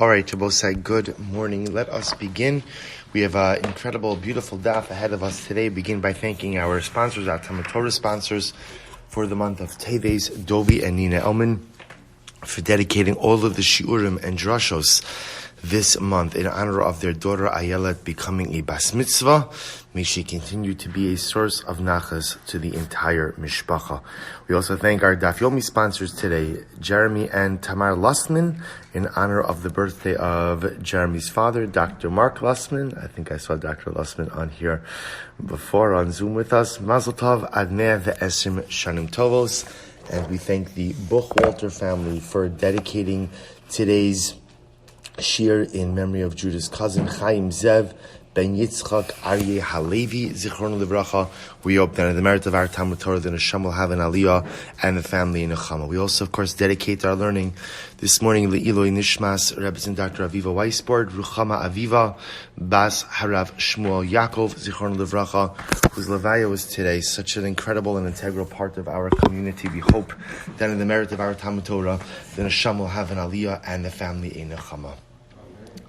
All right, Jabosai, good morning. Let us begin. We have an incredible, beautiful daf ahead of us today. Begin by thanking our sponsors, our Talmud Torah sponsors, for the month of Teves, Dovi and Nina Elman, for dedicating all of the shiurim and drashos this month in honor of their daughter Ayelet becoming a bas mitzvah. May she continue to be a source of nachas to the entire mishpacha. We also thank our Daf Yomi sponsors today, Jeremy and Tamar Lustman, in honor of the birthday of Jeremy's father, Dr. Mark Lustman. I think I saw Dr. Lustman on here before on Zoom with us. Mazel tov, ad mea ve'esrim shanim tovos. And we thank the Buchwalter family for dedicating today's shir in memory of Judah's cousin, Chaim Zev Ben Yitzchak Aryeh Halevi, Zichron Livracha. We hope that in the merit of our Talmud Torah, the Neshama will have an aliyah and the family in Nechama. We also, of course, dedicate our learning this morning Le'iloi Nishmas, Representative Dr. Aviva Weisbord, Ruchama Aviva, Bas Harav Shmuel Yaakov, Zichron Livracha, whose levaya was today such an incredible and integral part of our community. We hope that in the merit of our Talmud Torah, the Neshama will have an aliyah and the family in Nechama.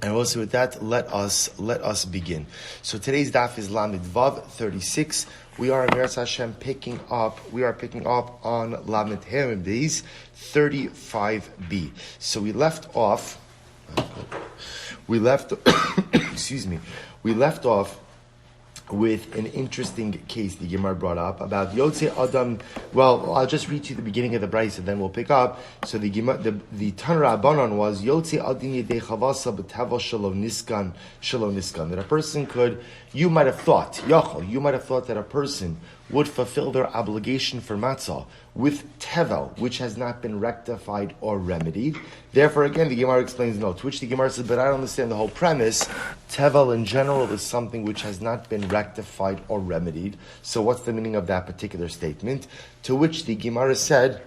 And also with that, let us begin. So today's daf is Lamed Vav 36. We are Amiras Hashem picking up on Lamed Herem days 35b. So we left off with an interesting case the Gemara brought up about Yotze Adam. Well, I'll just read to you the beginning of the Bryce and then we'll pick up. So the Tanra Abanon was Yotze Adam Yedei Chavasa B'Tava Shalom Niskan. That a person could, you might have thought that a person would fulfill their obligation for matzah with tevel, which has not been rectified or remedied. Therefore, again, the Gemara explains no. To which the Gemara says, but I don't understand the whole premise. Tevel in general is something which has not been rectified or remedied. So what's the meaning of that particular statement? To which the Gemara said,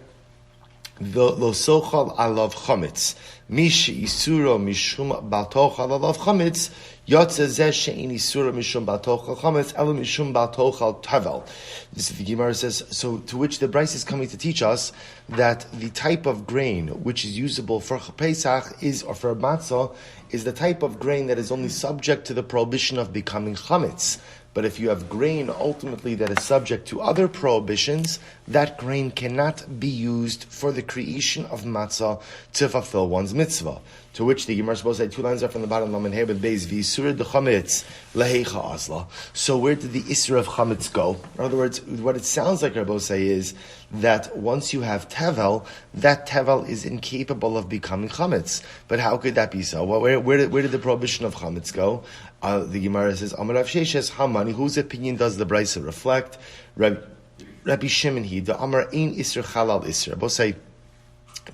Lo sochal alav chametz, mishi isuro mishum batochal alav chametz, yotze zeh she'in isuro mishum batochal chametz, elo mishum batochal tavel. This is the Gemara says. So, to which the Bryce is coming to teach us that the type of grain which is usable for Pesach or for matzah is the type of grain that is only subject to the prohibition of becoming chametz. But if you have grain ultimately that is subject to other prohibitions, that grain cannot be used for the creation of matzah to fulfill one's mitzvah. To which the Gemara is supposed to say 2 lines up from the bottom, Laman Hey with Beis, V'Yisura de Chametz Lehecha Asla. So where did the Isra of Chametz go? In other words, what it sounds like Rabbi say is that once you have tevel, that tevel is incapable of becoming chametz. But how could that be so? Well, where did the prohibition of chametz go? The Gemara says, Amar Rav Sheshes Hamani, whose opinion does the Brisa reflect? Rabbi Shimon he, the Amar Ein Isra Chalal Isra. Both say,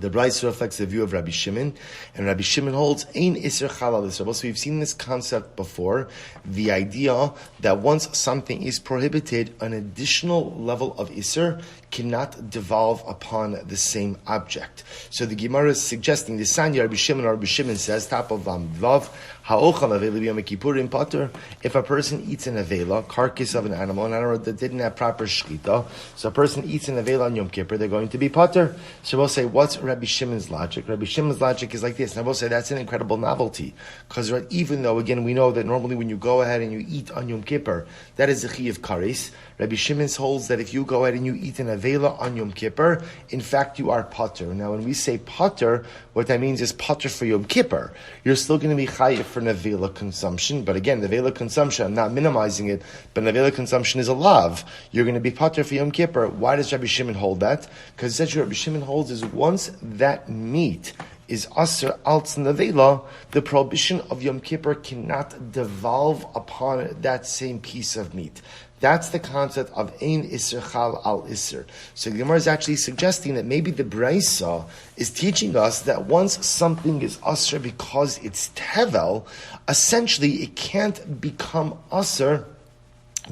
the Brisa reflects the view of Rabbi Shimon, and Rabbi Shimon holds Ein Isra Chalal Isra. So we've seen this concept before, the idea that once something is prohibited, an additional level of Isra cannot devolve upon the same object. So the Gemara is suggesting the Sanya Rabbi Shimon says, top of Vav, if a person eats an avela, carcass of an animal that didn't have proper shchita, so a person eats an avela on Yom Kippur, they're going to be pater. So we'll say, what's Rabbi Shimon's logic? Rabbi Shimon's logic is like this. And we'll say that's an incredible novelty. Because even though, again, we know that normally when you go ahead and you eat on Yom Kippur, that is the chi of kares. Rabbi Shimon holds that if you go ahead and you eat an avela on Yom Kippur, in fact you are pater. Now when we say pater, what that means is pater for Yom Kippur. You're still going to be chayiv for avela consumption, but again, the avela consumption, I'm not minimizing it, but avela consumption is a lav. You're going to be pater for Yom Kippur. Why does Rabbi Shimon hold that? Because essentially Rabbi Shimon holds is once that meat is aser alts nevela, the prohibition of Yom Kippur cannot devolve upon that same piece of meat. That's the concept of ein isser chal al isser. So the Gemara is actually suggesting that maybe the Brisa is teaching us that once something is aser because it's tevel, essentially it can't become aser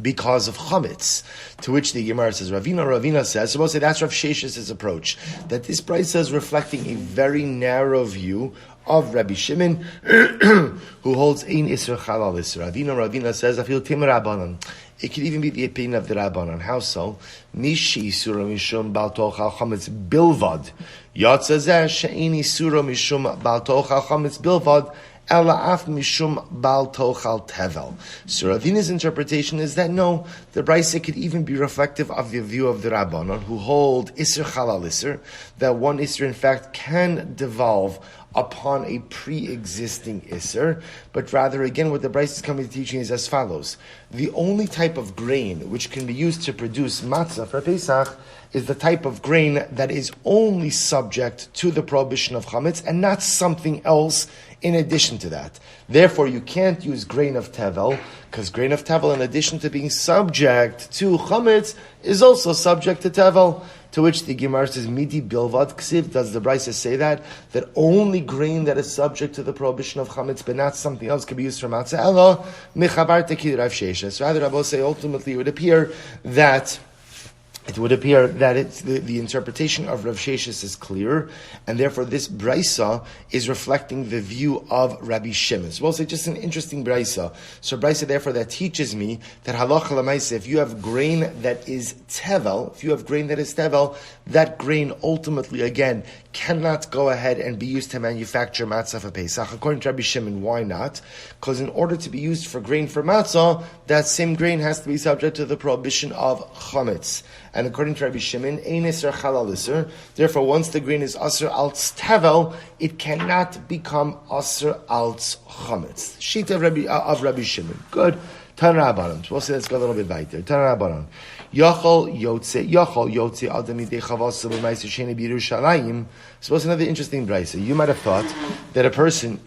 because of chametz, to which the Gemara says, Ravina says, suppose that's Rav Shesh's approach, that this brisa is reflecting a very narrow view of Rabbi Shimon, who holds ein isra chalal isra. Ravina says, I feel timur rabbanon. It could even be the opinion of the rabbanon. How so? Mishi isura mishum bal tochal chametz bilvad. Yatza zeh she'ein isura mishum bal tochal chametz bilvad. Ela'af mishum bal tochal tevel. So Ravina's interpretation is that no, the brisa could even be reflective of the view of the Rabbanon, who hold isr chalal isr, that one isr in fact can devolve upon a pre-existing isr, but rather again what the brisa is coming to teaching is as follows. The only type of grain which can be used to produce matzah for Pesach is the type of grain that is only subject to the prohibition of chametz and not something else in addition to that. Therefore, you can't use grain of tevel, because grain of tevel, in addition to being subject to chametz, is also subject to tevel. To which the Gemara says, Midi bilvad ksiv. Does the Brisa say that only grain that is subject to the prohibition of chametz, but not something else, can be used for matzah? Elo mechavar tekid Rav Sheshes. Rather, Rabbi say ultimately it would appear that it's the interpretation of Rav Sheshes is clear, and therefore this brisa is reflecting the view of Rabbi Shimon. So we'll say just an interesting brisa. So brisa therefore that teaches me that halacha l'maaseh, if you have grain that is tevel, that grain ultimately again cannot go ahead and be used to manufacture matzah for Pesach. According to Rabbi Shimon, why not? Because in order to be used for grain for matzah, that same grain has to be subject to the prohibition of chametz. And according to Rabbi Shimon, ein isr chalal isr. Therefore, once the grain is asr alts tevel, it cannot become asr alts chametz. Shita of Rabbi Shimon. Good. Tana Rabbanon. We'll say let's go a little bit weiter. Tana Rabbanon. Yachol yotze adam midei chavasa b'ma'aser sheni b'Yerushalayim. Suppose another interesting brisa. You might have thought that a person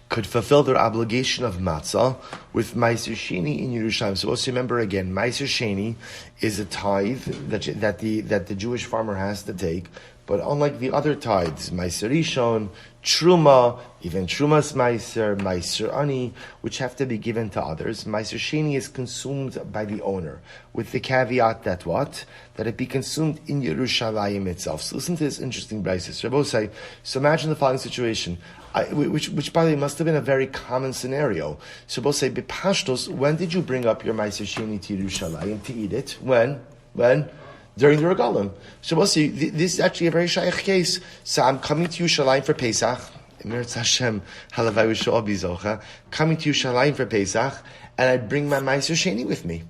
could fulfill their obligation of matzah with Ma'aser Sheni in Yerushalayim. So let's remember again, Ma'aser Sheni is a tithe that the Jewish farmer has to take. But unlike the other tithes, Ma'aser Rishon, Truma, even Trumas Ma'aser Ani, which have to be given to others, Ma'aser Sheni is consumed by the owner, with the caveat that what? That it be consumed in Yerushalayim itself. So listen to this interesting brayso. Rabbi, so imagine the following situation, which by the way must have been a very common scenario. So both say, B'pashtos, when did you bring up your Ma'aser Sheni to Yerushalayim to eat it? When? During the regalim. So we'll see, this is actually a very shaykh case. So I'm coming to Yerushalayim for Pesach. Hashem, coming to Yerushalayim for Pesach, and I bring my Ma'aser Sheni with me.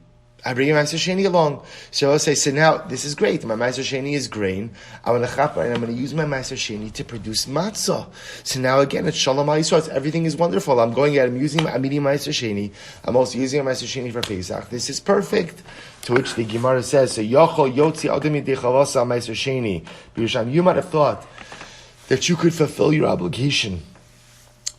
I bring my Ma'aser Sheni along. So I'll say, so now, this is great. My Ma'aser Sheni is grain. I'm going to use my Ma'aser Sheni to produce matzah. So now again, it's Shalom HaYisrael. Everything is wonderful. I'm eating Ma'aser Sheni. I'm also using my Ma'aser Sheni for Pesach. This is perfect. To which the Gemara says, so Yochol Yotzi Adam Midei Chavasa Ma'aser Sheni b'Yerushalayim. You might have thought that you could fulfill your obligation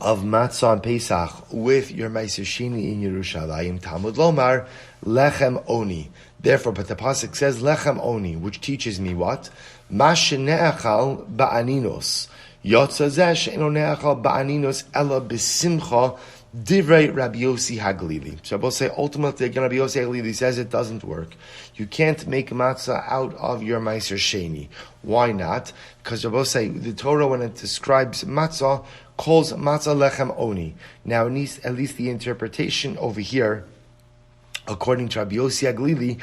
of matzah and Pesach with your Ma'aser Sheni in Yerushalayim. Talmud Lomar Lechem Oni. Therefore, but the pasuk says Lechem Oni, which teaches me what? Ma shene'achal ba'aninos. Yotza zeh she'eno ne'achal ba'aninos ela b'simcha divrei Rabbi Yossi Haglili. So I will say ultimately again, Rabbi Yossi Haglili says it doesn't work. You can't make matzah out of your Ma'aser Sheni. Why not? Because I will say the Torah, when it describes matzah, calls matzah lechem oni. Now, at least the interpretation over here, according to Rabbi Yossi Haglili,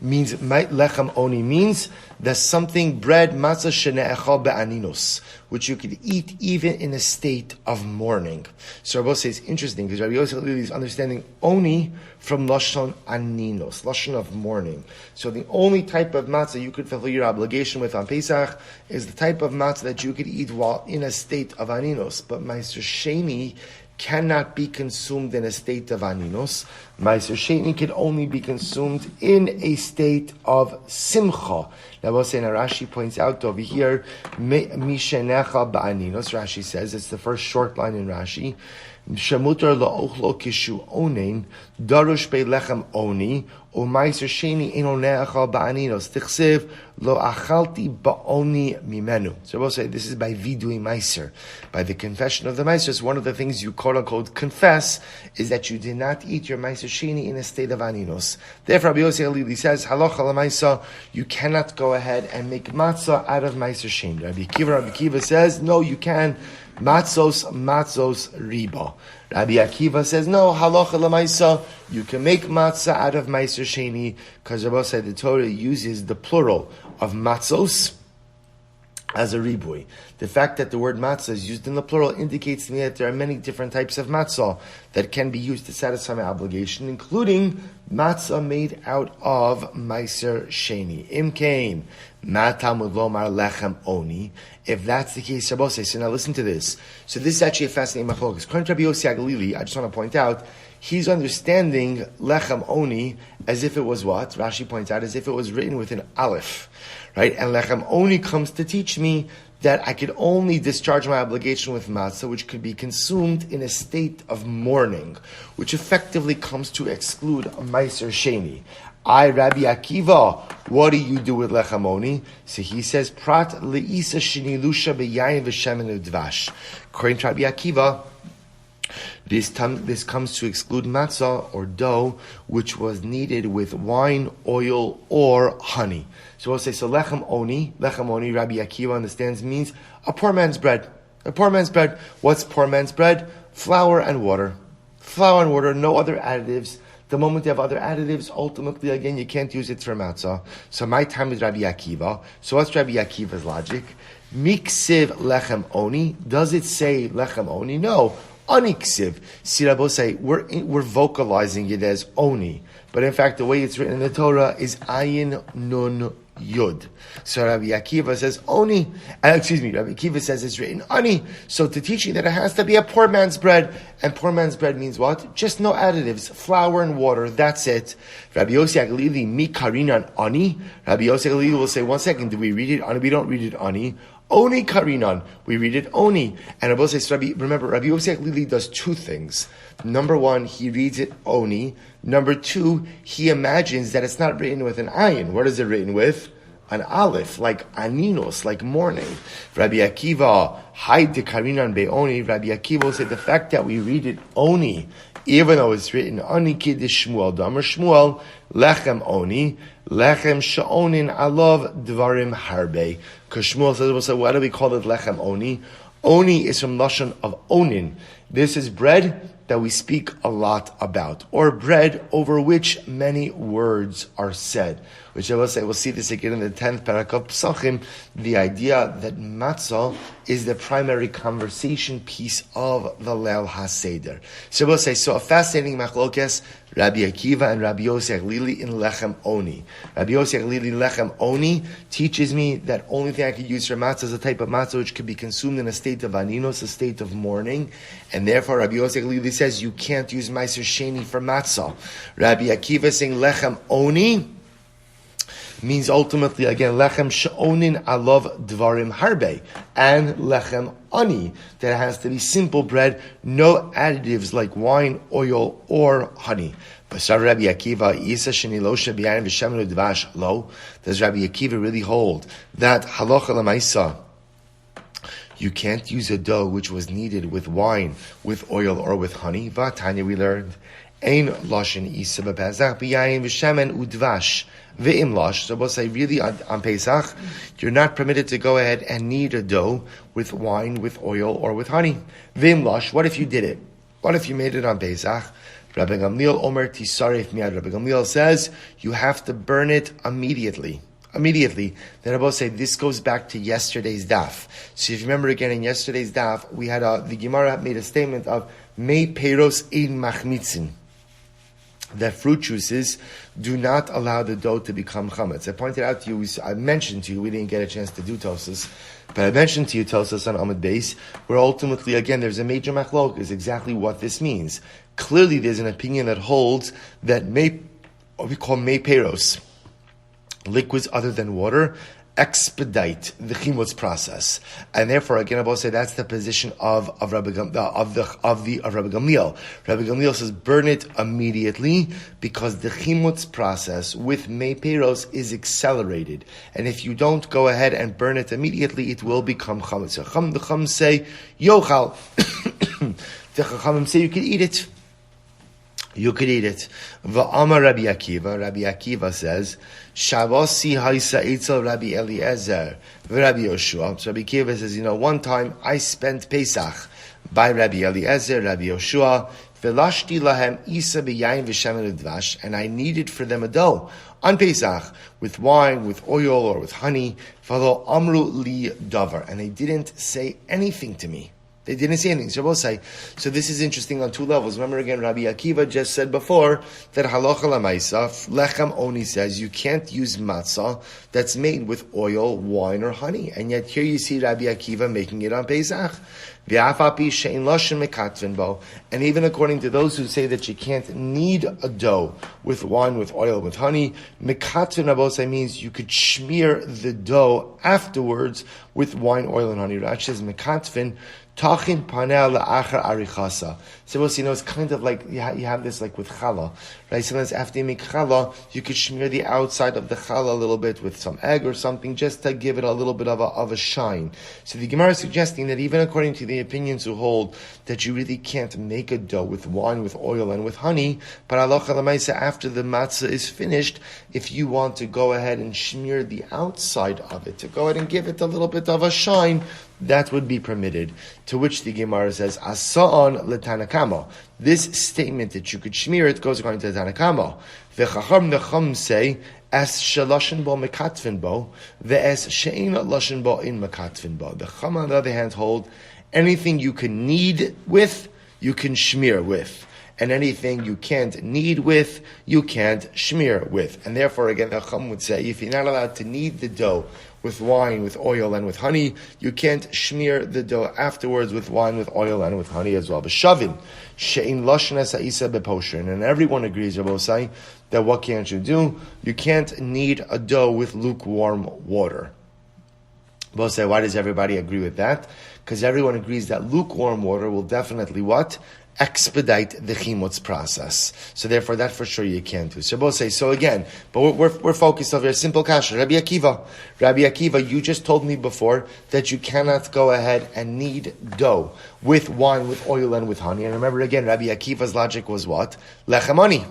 means lechem oni means there's something bread matzah shene'echal be'aninos, which you could eat even in a state of mourning. So Rabbi says it's interesting because Rabbi Yossi Haglili is understanding oni from lashon aninos, lashon of mourning. So the only type of matzah you could fulfill your obligation with on Pesach is the type of matzah that you could eat while in a state of aninos. But Ma'aser Sheni cannot be consumed in a state of aninos. Ma'aser Sheni can only be consumed in a state of simcha. Rashi points out over here, Mishenecha ba'aninos. Rashi says, it's the first short line in Rashi. Shemutar la'ochlo kishu onein, darush be'lechem oni, o meiser sheni eno ne'achal ba'aninos. Tichsev lo achalti ba'oni mimenu. So we'll say this is by vidui meiser, by the confession of the meiser. So one of the things you quote unquote confess is that you did not eat your meiser sheni in a state of aninos. Therefore, Rabbi Yossi Halili says, halacha l'maisa, you cannot go ahead and make matzah out of meiser sheni. Rabbi Akiva says, no, you can. Matzos riba. Rabbi Akiva says, no, halacha l'maisa, you can make matzah out of meiser sheni, because Rabbi said the Torah uses the plural of matzos as a ribui. The fact that the word matzah is used in the plural indicates to me that there are many different types of matzah that can be used to satisfy my obligation, including matzah made out of meiser sheni. Imkain, matamud lomar lechem oni. If that's the case, Rabbi says, so now listen to this. So this is actually a fascinating machlokas. According to Rabbi Yossi Agalili, I just want to point out, he's understanding lechem oni as if it was what? Rashi points out, as if it was written with an aleph. Right? And lechem oni comes to teach me that I could only discharge my obligation with matzah, which could be consumed in a state of mourning, which effectively comes to exclude a meiser sheni. Rabbi Akiva, what do you do with lechem oni? So he says, prat leisa shenilusha beyayin v'shemen udvash. According to Rabbi Akiva, this comes to exclude matzah or dough, which was kneaded with wine, oil, or honey. So we'll say, so lechem oni, Rabbi Akiva understands means a poor man's bread. A poor man's bread. What's poor man's bread? Flour and water. Flour and water, no other additives. The moment you have other additives, ultimately, again, you can't use it for matzah. So my time is Rabbi Akiva. So what's Rabbi Akiva's logic? Miksiv lechem oni. Does it say lechem oni? No. Oniksiv. See, Rabbi say, we're vocalizing it as oni. But in fact, the way it's written in the Torah is ayin nun yud. So Rabbi Akiva says oni. Rabbi Akiva says it's written ani. So to teach you that it has to be a poor man's bread, and poor man's bread means what? Just no additives, flour and water. That's it. Rabbi Yossi Agalili mi karinan ani. Rabbi Yossi Agalili will say, 1 second, do we read it ani? We don't read it ani. Oni karinan. We read it oni. And Rabbi says, remember, Rabbi Yossi Agalili does two things. Number one, he reads it oni. Number two, he imagines that it's not written with an ayin. What is it written with? An aleph, like aninos, like mourning. Rabbi Akiva, hide the karinan be'oni. Rabbi Akiva will say the fact that we read it oni, even though it's written ani kiddush Shmuel, Damar Shmuel, lechem oni, lechem sha'onin alav dvarim harbe. Because Shmuel says, why do we call it lechem oni? Oni is from lashon of onin. This is bread that we speak a lot about, or bread over which many words are said. Which I will say, we'll see this again in the 10th parak of Pesachim, the idea that matzah is the primary conversation piece of the Leil HaSeder. So we'll say, so a fascinating machlokes, Rabbi Akiva and Rabbi Yossi Agalili in lechem oni. Rabbi Yossi Agalili in lechem oni teaches me that only thing I could use for matzah is a type of matzah which could be consumed in a state of aninos, a state of mourning, and therefore Rabbi Yossi Agalili says you can't use meiser sheni for matzah. Rabbi Akiva saying lechem oni means ultimately, again, lechem she'onin alav dvarim harbe, and lechem ani, that it has to be simple bread, no additives like wine, oil, or honey. Does Rabbi Akiva really hold that halacha l'maisa, you can't use a dough which was kneaded with wine, with oil, or with honey? Vatanya, we learned, ein lashon isa b'pesach b'yayin v'shemen udvash v'im lash. So we'll say really on Pesach, you're not permitted to go ahead and knead a dough with wine, with oil, or with honey. V'im lash, what if you did it? What if you made it on Pesach? Rabbi Gamliel Omer Tisaref Miyad. Rabbi Gamliel says you have to burn it immediately. Then Rabbi say this goes back to yesterday's daf. So if you remember again in yesterday's daf, we had the Gemara made a statement of Mei Peiros Ein Machmitzin, that fruit juices do not allow the dough to become chametz. I pointed out to you, I mentioned to you, we didn't get a chance to do Tosas, but I mentioned to you Tosas on Amud Beis, where ultimately, again, there's a major machlok, is exactly what this means. Clearly, there's an opinion that holds that what we call mei peros, liquids other than water expedite the chimutz process, and therefore, again, I will say that's the position of Rabbi Gamliel. Rabbi Gamliel says burn it immediately because the chimutz process with mei peiros is accelerated, and if you don't go ahead and burn it immediately, it will become chametz. The Chum say yochal. The Chachamim say you can eat it. You could eat it. V'amar Rabbi Akiva. Rabbi Akiva says, Shavasi haisa etzel Rabbi Eliezer v'Rabbi Yoshua. So Rabbi Akiva says, one time I spent Pesach by Rabbi Eliezer, Rabbi Yoshua, v'lashti lahem isa b'yayin v'shemen v'dvash, and I needed for them a dough on Pesach with wine, with oil, or with honey. V'lo amru li davar, and they didn't say anything to me. They didn't say anything. So this is interesting on two levels. Remember again, Rabbi Akiva just said before that halacha lamaisa, lechem oni says you can't use matzah that's made with oil, wine, or honey. And yet here you see Rabbi Akiva making it on Pesach. And even according to those who say that you can't knead a dough with wine, with oil, with honey, mekatven abosai means you could smear the dough afterwards with wine, oil, and honey. Rashi says mekatven tachin panel la'achar arichasa. So it's kind of like you have this like with challah, right? Sometimes after you make challah, you could smear the outside of the challah a little bit with some egg or something, just to give it a little bit of a shine. So the Gemara is suggesting that even according to the opinions who hold that you really can't make a dough with wine, with oil, and with honey, but halacha l'maisa, after the matzah is finished, if you want to go ahead and smear the outside of it, to go ahead and give it a little bit of a shine, that would be permitted. To which the Gemara says, Asa'on l'tanakamo. This statement that you could smear it goes according to the Tanakamo. V'chacham necham say, as shelashin bo mekatven bo, ve'es she'ina lashin bo in mekatven bo. The Chum, on the other hand, hold anything you can knead with, you can smear with. And anything you can't knead with, you can't smear with. And therefore, again, the Chum would say, if you're not allowed to knead the dough with wine, with oil, and with honey, you can't smear the dough afterwards with wine, with oil, and with honey as well. B'shavin, she'in lashon ha'isa beposherin. And everyone agrees, Rabbosai, that what can't you do? You can't knead a dough with lukewarm water. Rabbosai, why does everybody agree with that? Because everyone agrees that lukewarm water will definitely what? Expedite the chimutz process. So therefore, that for sure you can't do. So both say, so again, but we're focused on a very simple kasha. Rabbi Akiva, you just told me before that you cannot go ahead and knead dough with wine, with oil, and with honey. And remember again, Rabbi Akiva's logic was what? Lechamoni.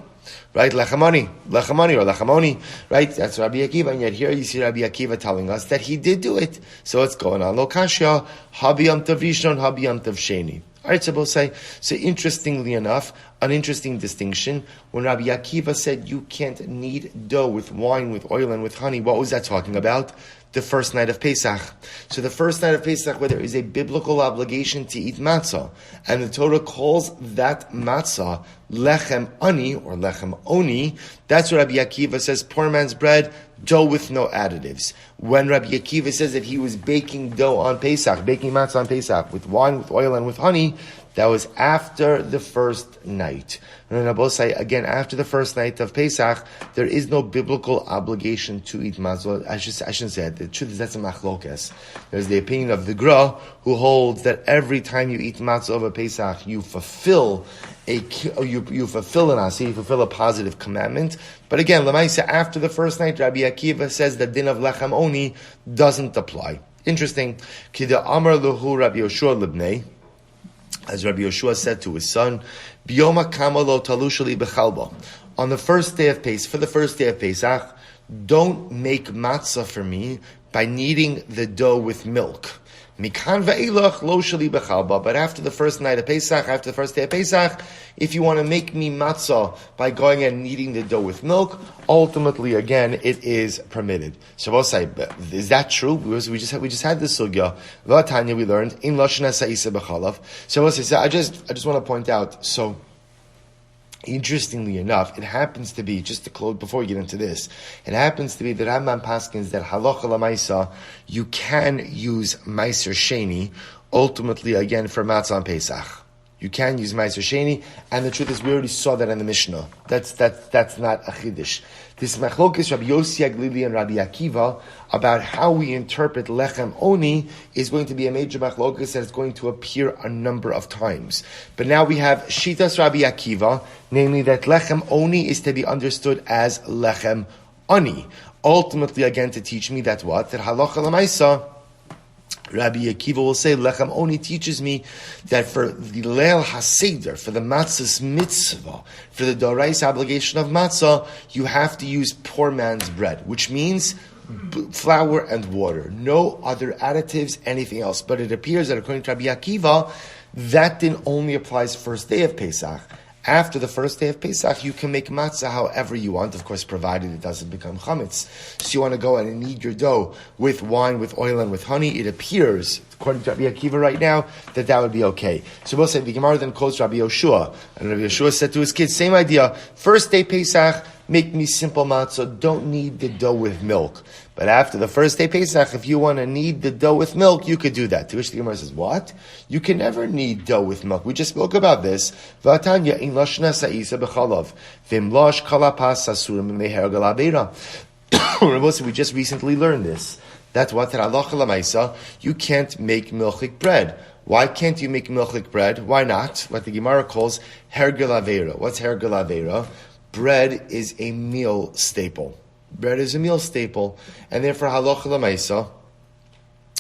Right? Lechamoni or lechamoni. Right? That's Rabbi Akiva. And yet here you see Rabbi Akiva telling us that he did do it. So what's going on? Lo kasha, habi yom tov rishon, habi yom tov sheni. All right, so both say, so interestingly enough, an interesting distinction, when Rabbi Akiva said you can't knead dough with wine, with oil, and with honey, what was that talking about? The first night of Pesach. So the first night of Pesach, where there is a biblical obligation to eat matzah, and the Torah calls that matzah lechem ani, or lechem oni, that's what Rabbi Akiva says, poor man's bread, dough with no additives. When Rabbi Akiva says that he was baking dough on Pesach, baking matzah on Pesach, with wine, with oil, and with honey, that was after the first night. And I both say, again, after the first night of Pesach, there is no biblical obligation to eat matzah. I shouldn't say that. The truth is that's a machlokes. There's the opinion of the Gra, who holds that every time you eat matzah over Pesach, you fulfill an asi, you fulfill a positive commandment. But again, Lamaisa, after the first night, Rabbi Akiva says the din of lechem oni doesn't apply. Interesting. Kida amar luhu Rabbi Yoshua libnei, as Rabbi Yoshua said to his son, Biyoma kamalo talushali bechalba. On the first day of Pesach, for the first day of Pesach, don't make matzah for me by kneading the dough with milk. Mikan ve'ilach lo shali bechalba. But after the first night of Pesach, after the first day of Pesach, if you want to make me matzah by going and kneading the dough with milk, ultimately, again, it is permitted. So we'll say, is that true? Because we just had this sugya. V'atanya we learned in lashon ha'isa bechalav. So we'll say, I just want to point out. So, interestingly enough, it happens to be, just to close before we get into this, it happens to be that Rambam paskins that halacha lamaisa, you can use meiser sheni ultimately again for matzah on Pesach. you can use Meiser Sheni. And the truth is, we already saw that in the Mishnah. That's not a Chiddush. This Machlokes Rabbi Yossi Aglili and Rabbi Akiva about how we interpret Lechem Oni is going to be a major Machlokes that is going to appear a number of times. But now we have Shitas Rabbi Akiva, namely that Lechem Oni is to be understood as Lechem Ani. Ultimately, again, to teach me that what? That Halacha L'maisa, Rabbi Akiva will say, Lechem Oni teaches me that for the Leil HaSeder, for the Matzah's mitzvah, for the Dorais obligation of Matzah, you have to use poor man's bread, which means flour and water. No other additives, anything else. But it appears that according to Rabbi Akiva, that din only applies first day of Pesach. After the first day of Pesach, you can make matzah however you want, of course, provided it doesn't become chametz. So you want to go and knead your dough with wine, with oil, and with honey. It appears, according to Rabbi Akiva right now, that would be okay. So we'll say the Gemara then quotes Rabbi Yoshua. And Rabbi Yoshua said to his kids, same idea. First day Pesach, make me simple matzah. Don't knead the dough with milk. But after the first day Pesach, if you want to knead the dough with milk, you could do that. To which the Gemara says, what? You can never knead dough with milk. We just spoke about this. V'atanya in lashna sa'isa b'chalav. V'imlosh kalapas sasurim meher galabera. We just recently learned this. That's what halacha l'maisa. You can't make milchik bread. Why can't you make milchik bread? Why not? What the Gemara calls hergel avera. What's hergel avera? Bread is a meal staple. Bread is a meal staple, and therefore halacha l'maisa,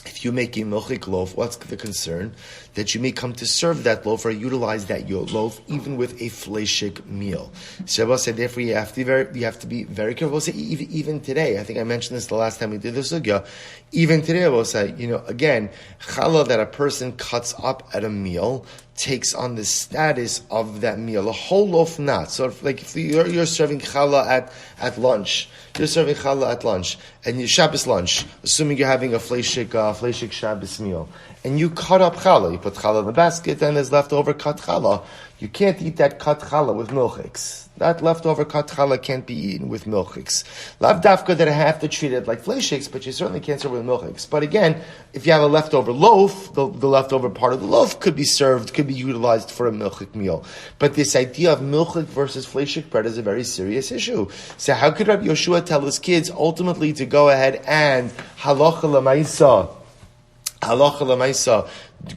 if you make a milchik loaf, what's the concern? That you may come to serve that loaf or utilize that loaf even with a fleshik meal. Shabbos said, therefore you have to be very careful. Say, even today, I think I mentioned this the last time we did the sugya. Even today, I will say, again, challah that a person cuts up at a meal takes on the status of that meal. A whole loaf not. So if you're serving challah at lunch, you're serving challah at lunch, and your Shabbos lunch, assuming you're having a fleshik Shabbos meal, and you cut up challah, you put challah in the basket, and there's leftover cut challah. You can't eat that cut challah with milchiks. That leftover cut challah can't be eaten with milchiks. Lav dafka that I have to treat it like fleshiks, but you certainly can't serve with milchiks. But again, if you have a leftover loaf, the leftover part of the loaf could be served, could be utilized for a milchik meal. But this idea of milchik versus fleshik bread is a very serious issue. So how could Rabbi Yoshua tell his kids ultimately to go ahead and halacha l'maisa,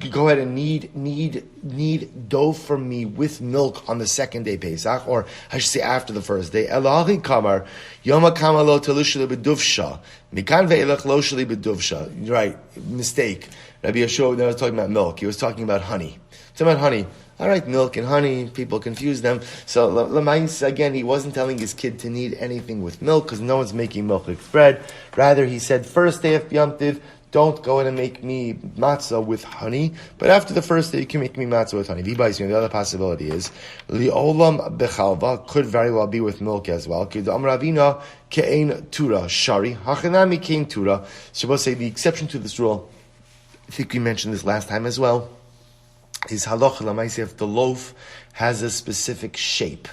go ahead and knead dough for me with milk on the second day Pesach, or I should say after the first day. Elahi kamar yoma kama lo telushli beduvsha mikan ve'elach lo shli beduvsha. Right, mistake. Rabbi Yeshua was talking about milk. He was talking about honey. Talking about honey. All right, milk and honey, people confuse them. So, Lamais, again, he wasn't telling his kid to knead anything with milk because no one's making milk with bread. Rather, he said, first day of Yom Tiv, don't go in and make me matzah with honey, but after the first day, you can make me matzah with honey. The other possibility is, li'olam bechalva, could very well be with milk as well. K'dam ravina ke'ein tura, shari, hachanami ke'ein tura. So we'll say the exception to this rule, I think we mentioned this last time as well, is halacha l'maaseh if the loaf has a specific shape.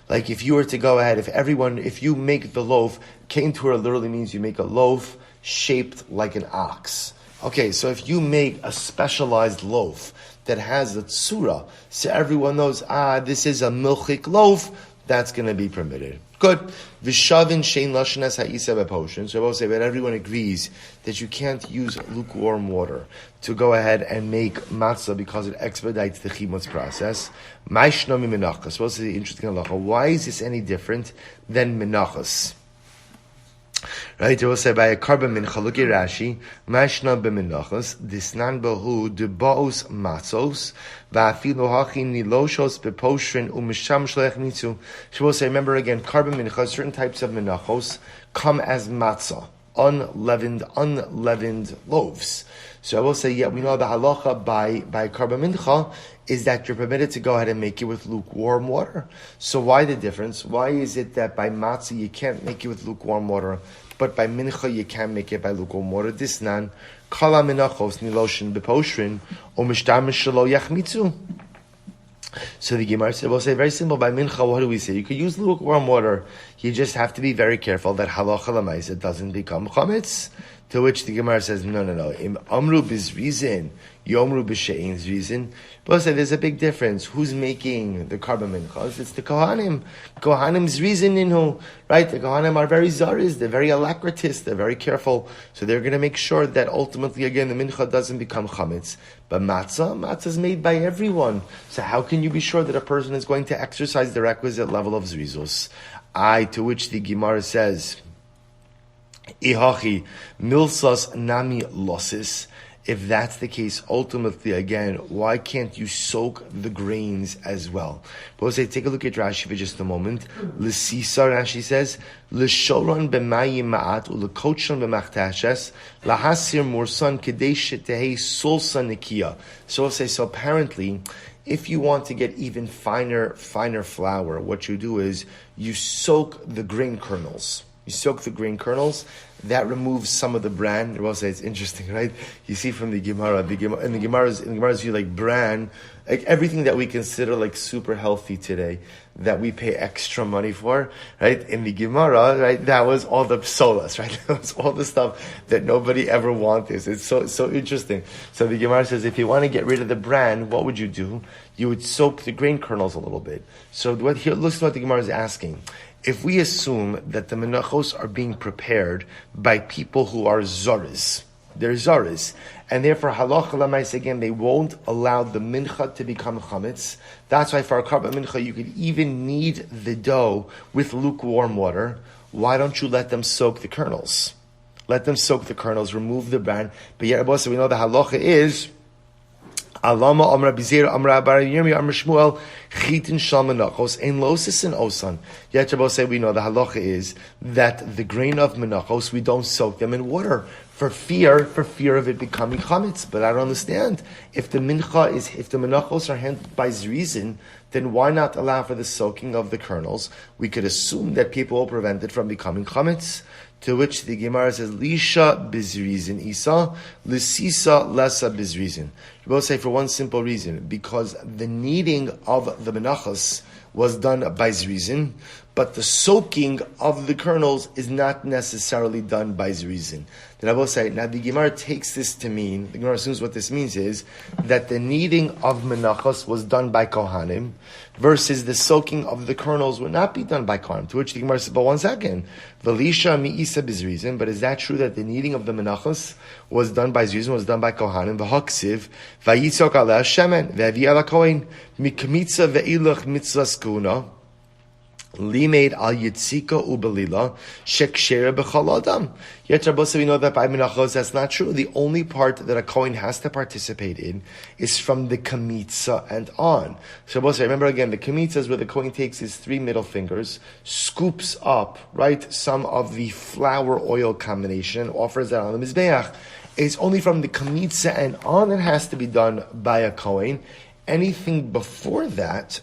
Like if you were to go ahead, if you make the loaf, kein tura literally means you make a loaf shaped like an ox. Okay, so if you make a specialized loaf that has a tsura, so everyone knows, this is a milchik loaf, that's going to be permitted. Good. Vishavin shein lashnas ha'isa b'poshin. So I will say that everyone agrees that you can't use lukewarm water to go ahead and make matzah because it expedites the chimutz process. Ma'ishna mi menachas. We'll see the interesting halacha. Why is this any different than menachas? Right, it will say by a carbon mincha. Look at Rashi. Mashna b'menachos disnan behu debaos matzos va'afilu hachin niloshos beposhrin umisham shlech nitzu. She will say, remember again, carbon mincha. Certain types of menachos come as matzah, unleavened loaves. So I will say, yeah, we know the halacha by carbon mincha is that you're permitted to go ahead and make it with lukewarm water. So why the difference? Why is it that by matzah you can't make it with lukewarm water, but by mincha you can make it by lukewarm water? Disnan kala minachos niloshin beposhrin o mishtamish shelo yachmitzu. So the Gemara said, we'll say very simple, by mincha, what do we say? You could use lukewarm water. You just have to be very careful that halacha l'maaseh doesn't become chametz. To which the Gemara says, no. Im amru bizrizin, yomru b'she'in zrizin. But there's a big difference. Who's making the carbon minchas? It's the Kohanim. Kohanim's reason inhu, right? The Kohanim are very zaris, they're very alacritous, they're very careful. So they're going to make sure that ultimately, again, the mincha doesn't become chametz. But matzah is made by everyone. So how can you be sure that a person is going to exercise the requisite level of zrizus? To which the Gemara says, Ihachi milsas nami losis. If that's the case, ultimately, again, why can't you soak the grains as well? But say, take a look at Rashi for just a moment. L'sisa, Rashi says, l'shoron b'mayim ma'at u'lekochon b'machtashes lahasir mursan kedei shetehei solsa nikia. So apparently, if you want to get even finer flour, what you do is you soak the grain kernels. That removes some of the bran. I will say it's interesting, right? You see from the Gemara, in the Gemara's view, like bran, like everything that we consider like super healthy today, that we pay extra money for, right? In the Gemara, right, that was all the psolas, right? That was all the stuff that nobody ever wanted. It's so interesting. So the Gemara says, if you want to get rid of the bran, what would you do? You would soak the grain kernels a little bit. So listen to what the Gemara is asking. If we assume that the menachos are being prepared by people who are zaris, they're zaris, and therefore halacha l'mais again, they won't allow the mincha to become chametz. That's why for a karban mincha you could even knead the dough with lukewarm water. Why don't you let them soak the kernels? Let them soak the kernels, remove the bran. But yet, we know the halacha is Alama Amra Bizera Amra Bar Yirmi Amra Shmuel Chitin Shal Menachos Ein Losis and Osan. Yet Shabbos say we know the halacha is that the grain of menachos we don't soak them in water for fear of it becoming chametz. But I don't understand. If the menachos are handled by zrizin, then why not allow for the soaking of the kernels? We could assume that people will prevent it from becoming chametz. To which the Gemara says, Lisha bizrizin isa, lisisa lesa bizrizin. We both say for one simple reason, because the kneading of the menachos was done by zrizin, but the soaking of the kernels is not necessarily done by zrizin. Then I will say, now the Gemara takes this to mean, the Gemara assumes what this means is, that the kneading of menachos was done by Kohanim, versus the soaking of the kernels would not be done by Kohanim. To which the Gemara says, but one second, Velisha mi isa bizrizin, but is that true that the kneading of the menachos was done by zrizin, was done by Kohanim? V'haksiv, vayitzok aleh shemen, ve'avi ala kohen, mikmitza ve'ilach mitzvah skuna, Limaid al yitzika ubelila shekshera b'chol adam. Yet we know that by menachos that's not true. The only part that a kohen has to participate in is from the kamitza and on. So remember again, the kamitza is where the kohen takes his 3 middle fingers, scoops up, right, some of the flour oil combination, offers that on the mizbeach. It's only from the kamitza and on it has to be done by a kohen. Anything before that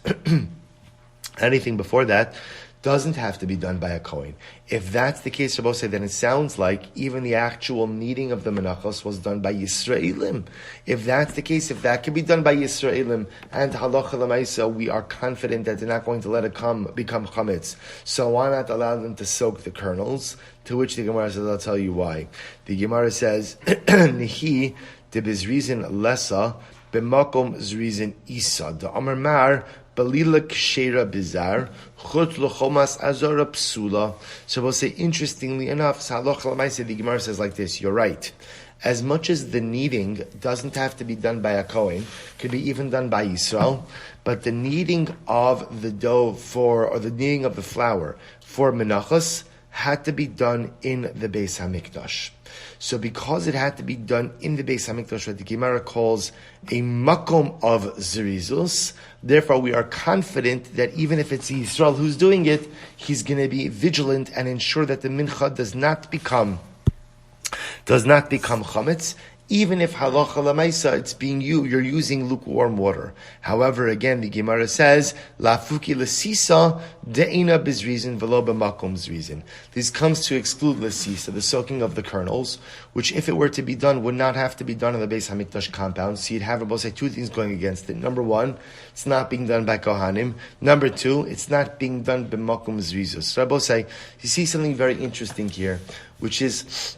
doesn't have to be done by a kohen. If that's the case, Rabbi say, then it sounds like even the actual kneading of the menachos was done by Yisraelim. If that's the case, if that can be done by Yisraelim and halacha l'maisa, we are confident that they're not going to let it become chametz. So why not allow them to soak the kernels? To which the Gemara says, I'll tell you why. The Gemara says, Nihi de bizrizin lesa b'makom zrizin isa. The Amar Mar Balila kshera bizar, chut lochomas azara psula. So we'll say, interestingly enough, the Gemara says like this, you're right. As much as the kneading doesn't have to be done by a kohen, could be even done by Yisrael, but the kneading of the dough or the kneading of the flour for menachos had to be done in the Beis HaMikdash. So because it had to be done in the Beis HaMikdash, what the Gemara calls a makom of zerizus, therefore we are confident that even if it's Yisrael who's doing it, he's going to be vigilant and ensure that the mincha does not become chametz, even if halacha l'maisa it's you're using lukewarm water. However, again, the Gemara says lafuki l'sisa de'ina bizrizin v'lo b'makom zrizin. This comes to exclude l'sisa, the soaking of the kernels, which if it were to be done would not have to be done in the Beis Hamikdash compound. So you'd have both say 2 things going against it. Number 1, it's not being done by Kohanim. Number 2, it's not being done b'makom zrizus. So I both say you see something very interesting here, which is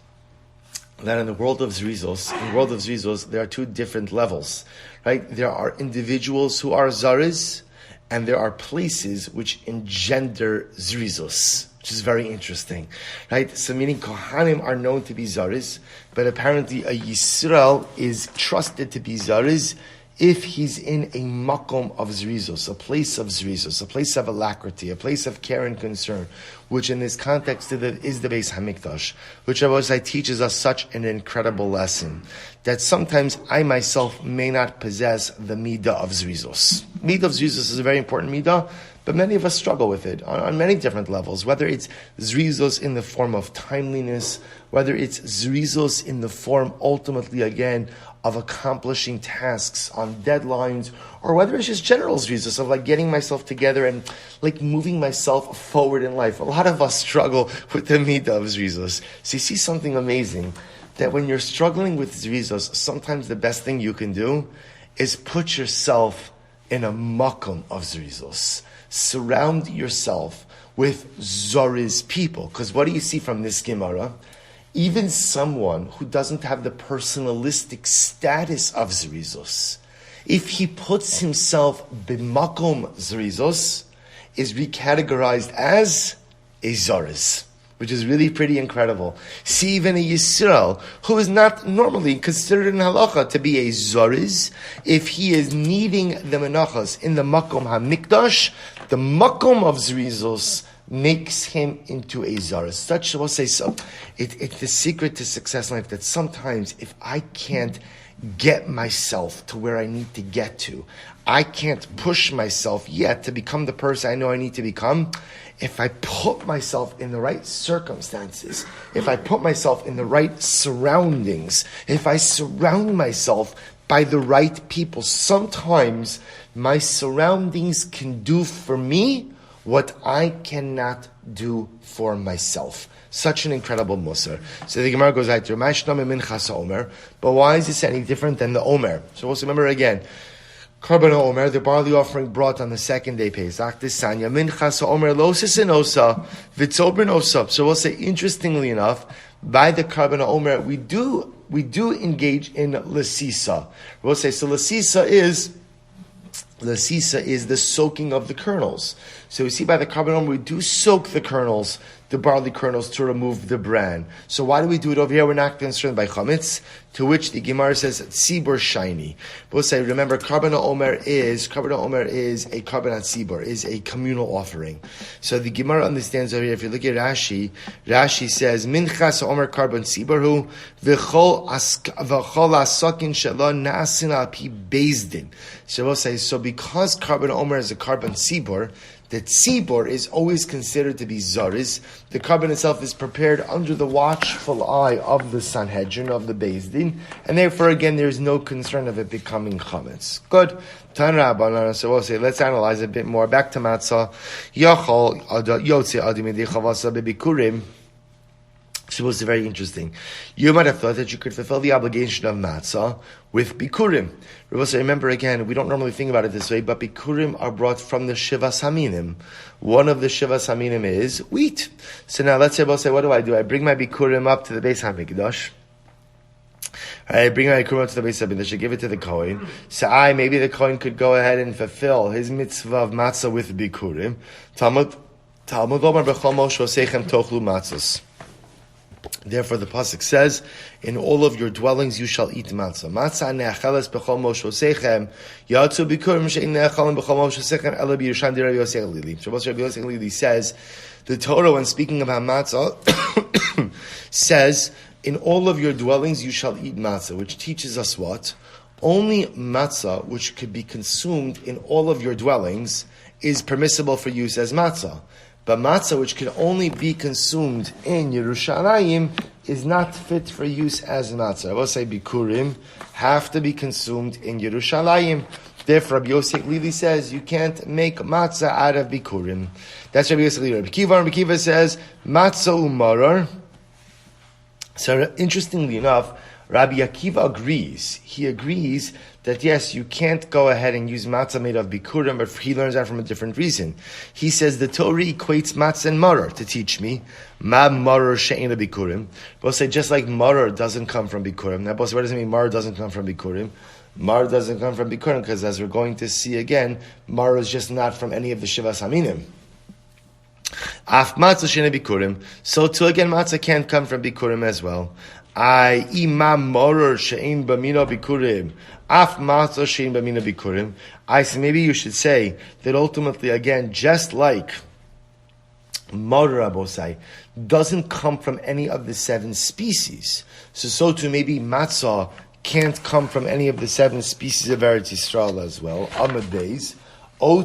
that in the world of Zrizos, there are two different levels, right? There are individuals who are Zaris, and there are places which engender Zrizos, which is very interesting, right? So meaning Kohanim are known to be Zaris, but apparently a Yisrael is trusted to be Zaris if he's in a makom of Zrizos, a place of Zrizos, a place of alacrity, a place of care and concern, which in this context is the Beis Hamikdash, which Rabbi Yosai teaches us such an incredible lesson, that sometimes I myself may not possess the midah of Zrizos. Midah of Zrizos is a very important midah, but many of us struggle with it on many different levels, whether it's Zrizos in the form of timeliness, whether it's Zrizos in the form, ultimately, again, of accomplishing tasks on deadlines, or whether it's just general Zrizos of like getting myself together and like moving myself forward in life. A lot of us struggle with the midah of Zrizos. So you see something amazing, that when you're struggling with Zrizos, sometimes the best thing you can do is put yourself in a makom of Zrizos. Surround yourself with Zoriz people. Because what do you see from this Gemara? Even someone who doesn't have the personalistic status of Zrizos, if he puts himself b'makom Zrizos, is recategorized as a Zoriz, which is really pretty incredible. See, even a Yisrael, who is not normally considered in halacha to be a Zoriz, if he is needing the menachas in the makom hamikdash, the makom of Zrizos makes him into a Zara. Such, we'll say so. It's the secret to success in life, that sometimes if I can't get myself to where I need to get to, I can't push myself yet to become the person I know I need to become, if I put myself in the right circumstances, if I put myself in the right surroundings, if I surround myself by the right people, sometimes my surroundings can do for me what I cannot do for myself. Such an incredible musar. So the Gemara goes out to Omer, but why is this any different than the Omer? So we'll remember again, Karban Omer, the barley offering brought on the second day Pesach, this Sanya, Minchas Omer, Losis and Osa, Vitzobrin Osa. So we'll say, interestingly enough, by the Karban Omer, we do engage in Lasisa. We'll say, so Lasisa is the soaking of the kernels. So we see by the Karban Omer, we do soak the kernels, the barley kernels, to remove the bran. So why do we do it over here? We're not concerned by chametz, to which the Gemara says tzibur shiny. We'll say, remember, Karban Omer is a karban tzibur, is a communal offering. So the Gemara understands over here. If you look at Rashi says minchas Omer karban tzibur v'chol asakin shalon nasin al pi bezdin. So we'll say, so because Karban Omer is a karban tzibur, the tzibor is always considered to be zaris. The karban itself is prepared under the watchful eye of the Sanhedrin, of the Beis Din, and therefore, again, there is no concern of it becoming chametz. Good. So we'll say, let's analyze a bit more. Back to matzah. So it's very interesting. You might have thought that you could fulfill the obligation of matzah with bikurim. Remember again, we don't normally think about it this way, but bikurim are brought from the shivas haminim. One of the shivas haminim is wheat. So now let's say, what do? I bring my bikurim up to the Beis Hamikdash. I bring my bikurim up to the Beis Hamikdash. I give it to the Kohen. So maybe the Kohen could go ahead and fulfill his mitzvah of matzah with bikurim. Talmud Omer b'chol moshe osechem tochlu matzos. Therefore, the pasuk says, "In all of your dwellings you shall eat matzah. Matzah ne'acheles b'chol moshosechem yatzu bikurim she'in ne'achelim b'chol moshosechem ela b'yirushan d'Rabbi Yossi Lili." Shabbos Rabbi Yossi Lili says, the Torah, when speaking about matzah, says, "In all of your dwellings you shall eat matzah," which teaches us what? Only matzah which could be consumed in all of your dwellings is permissible for use as matzah. But matzah, which can only be consumed in Yerushalayim, is not fit for use as matzah. I will say bikurim have to be consumed in Yerushalayim. Therefore, Rabbi Yosef Lili says you can't make matzah out of bikurim. That's Rabbi Yosef Lili. Rabbi Kiva says matzah umarar. So interestingly enough, Rabbi Akiva agrees. He agrees that yes, you can't go ahead and use matzah made of bikurim, but he learns that from a different reason. He says the Torah equates matzah and maror to teach me ma maror she'ena bikurim. We'll say just like maror doesn't come from bikurim. Now, what does it mean? Maror doesn't come from bikurim. Maror doesn't come from bikurim because, as we're going to see again, maror is just not from any of the shivas haminim. Af matzah she'ena bikurim. So too again, matzah can't come from bikurim as well. I imam maror she'en b'mina bikurim. Af matzah she'en b'mina bikurim. I say maybe you should say that ultimately again, just like maror abosai doesn't come from any of the 7 species, so too maybe matzah can't come from any of the 7 species of Eretz Yisrael as well. Amad days. So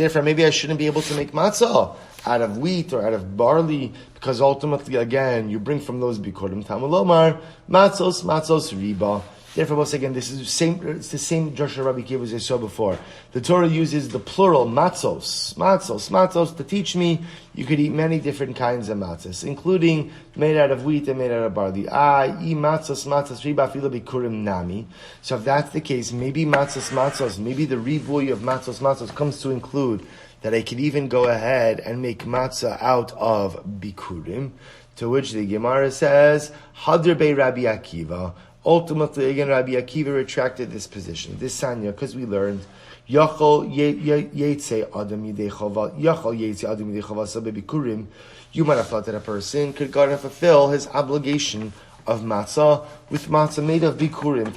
therefore, maybe I shouldn't be able to make matzah out of wheat or out of barley, because ultimately, again, you bring from those bikurim. Tamalomar, matzos riba. Therefore, once again, this is it's the same drasha Rabbi Akiva as I saw before. The Torah uses the plural matzos to teach me you could eat many different kinds of matzos, including made out of wheat and made out of barley. Matzos riba fila bikurim nami. So if that's the case, maybe matzos, maybe the ribuy of matzos comes to include that I could even go ahead and make matzah out of bikurim. To which the Gemara says, Hadr bei Rabbi Akiva. Ultimately, again, Rabbi Akiva retracted this position, this sanya, because we learned Yachol Yetze Adam Yidei Chava Bikurim. You might have thought that a person could go and fulfill his obligation of matzah with matzah made of bikurim.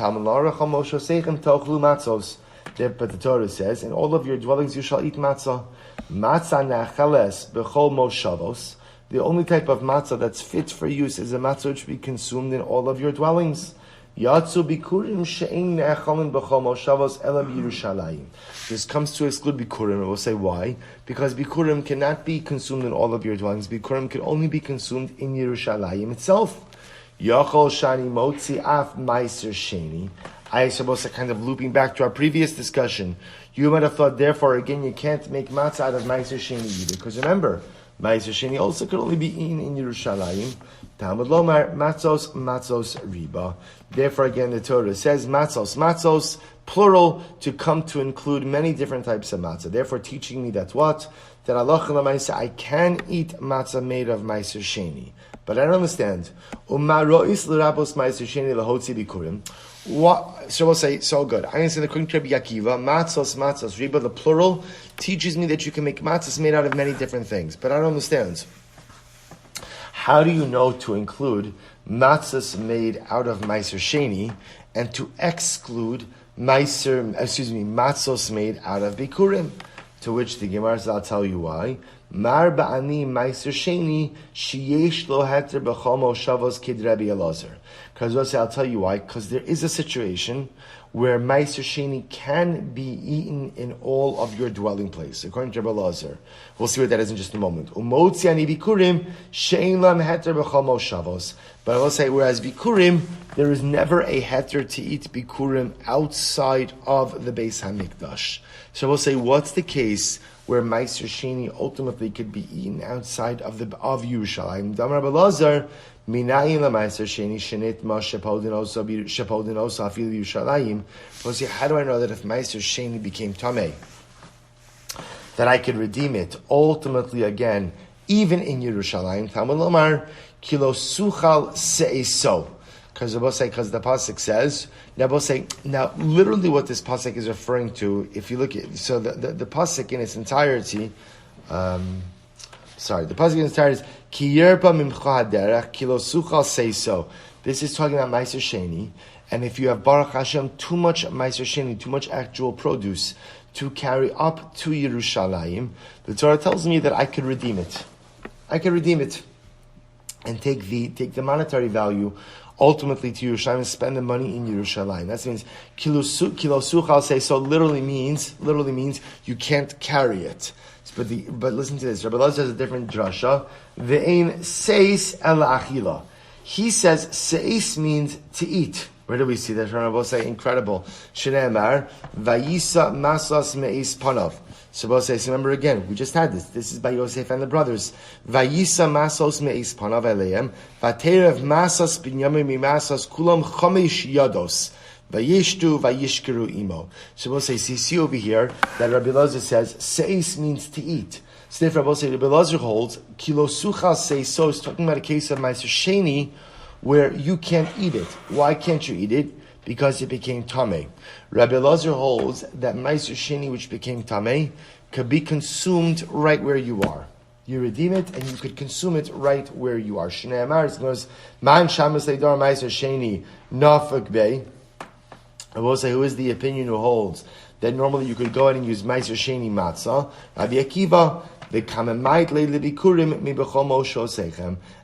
But the Torah says, in all of your dwellings you shall eat matzah. Matzah nachales b'chol moshavos. The only type of matzah that's fit for use is a matzah which will be consumed in all of your dwellings. Yatsu bikurim she'ein ne'achalin b'chol moshavos ela b'Yerushalayim. This comes to exclude bikurim, and we'll say why. Because bikurim cannot be consumed in all of your dwellings. Bikurim can only be consumed in Yerushalayim itself. Yachol shani motzi af meiser sheni. I suppose kind of looping back to our previous discussion. You might have thought, therefore, again, you can't make matzah out of meiser sheni either. Because remember, meiser sheni also could only be eaten in Yerushalayim. Talmud lomar matzos riba. Therefore, again, the Torah says matzos, plural, to come to include many different types of matzah. Therefore, teaching me that what? That Allah l'maisa, I can eat matzah made of meiser sheni. But I don't understand. Umarois l'rabos meiser sheni lahotzi bikurim. What? So we'll say, so good. I understand according to Rabbi Akiva, matzos riba, the plural, teaches me that you can make matzahs made out of many different things. But I don't understand. How do you know to include matzahs made out of meiser sheni and to exclude matzos made out of bikurim? To which the Gemara says, I'll tell you why. Mar ba'ani meiser sheni sheyesh lo heter b'chol moshavos kid Rabbi Elazar. Because I'll tell you why. Because there is a situation where meiser sheni can be eaten in all of your dwelling place, according to Rabbi Elazar. We'll see what that is in just a moment. Umotzi ani bikurim she'en lam heter b'chol moshavos. But I will say, whereas bikurim, there is never a heter to eat bikurim outside of the Beis Hamikdash. So we'll say, what's the case where meiser sheni ultimately could be eaten outside of Yerushalayim? Damar Rabbi Elazar, minayin la meiser sheni shenit ma shepodin osa afil Yerushalayim. We'll say, how do I know that if meiser sheni became tamei, that I could redeem it ultimately again, even in Yerushalayim? Talmud lomar kilo suchal se'eso. Because the pasuk says, now literally what this pasuk is referring to, if you look at, so the pasuk in its entirety, the pasuk in its entirety is, ki yerpa mimcha haderech kilo suchal se'eso. This is talking about meiser sheni, and if you have Baruch Hashem too much meiser sheni, too much actual produce to carry up to Yerushalayim, the Torah tells me that I could redeem it. I could redeem it and take the monetary value ultimately to Yerushalayim and spend the money in Yerushalayim. That means kilo suchal say so literally means you can't carry it. But listen to this. Rabbi Elazar has a different drasha. Ve'ein seis el achila. He says seis means to eat. Where do we see that? Rabbi say incredible. Shneimar vayisa masas me'is panav. So Rabbi says, remember again, we just had this. This is by Yosef and the brothers. Vayisa masos me'is panav eleim vaterev masas binyamin mimasas kulam chamesh yados. Vayishtu vayishkeru imo. So Rabbi says, you see over here that Rabbi Elazar says seis means to eat. So therefore Rabbi says, Rabbi Elazar holds kilo sucha seiso is talking about a case of Ma'aser Sheni, where you can't eat it. Why can't you eat it? Because it became tamei. Rabbi Elazar holds that Ma'aser Sheni, which became tamei, could be consumed right where you are. You redeem it, and you could consume it right where you are. Shnei Amar goes, Man Shamas Leidar Ma'aser Sheni Nafak Bey. I will say, who is the opinion who holds that normally you could go ahead and use Ma'aser Sheni matzah? Rabbi Akiva. And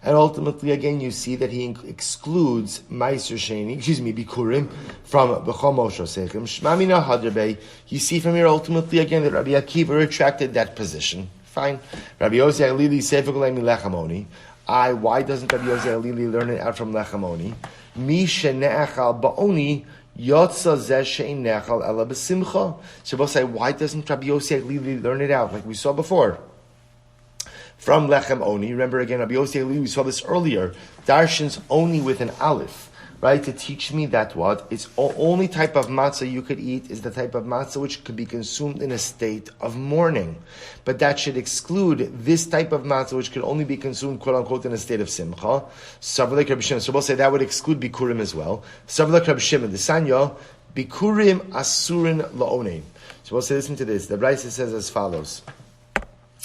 ultimately, again, you see that he excludes Ma'aser Sheni, Bikurim, from B'chol Moshe Osechem. Shmamina Hadrabei. You see from here, ultimately, again, that Rabbi Akiva retracted that position. Fine. Rabbi Yosei Alili Sefer Golemi Lechamoni. Why doesn't Rabbi Yosei Alili learn it out from Lechamoni? Mi shene'echal ba'oni. Yotza zeh she'ein nechal ela b'simcha. So we'll say, why doesn't Rabbi Yosei Alili learn it out like we saw before? From Lechem Oni. Remember again, Rabbi Yosei Alili, we saw this earlier. Darshan's Oni with an Aleph, right? To teach me that what? It's only type of matzah you could eat is the type of matzah which could be consumed in a state of mourning. But that should exclude this type of matzah which could only be consumed, quote unquote, in a state of simcha. Savlek Rabbi Shimon. So we'll say that would exclude Bikurim as well. Savlek Rabbi Shimon. The Sanya, Bikurim asurin la'onein. So we'll say, listen to this. The Brisa says as follows.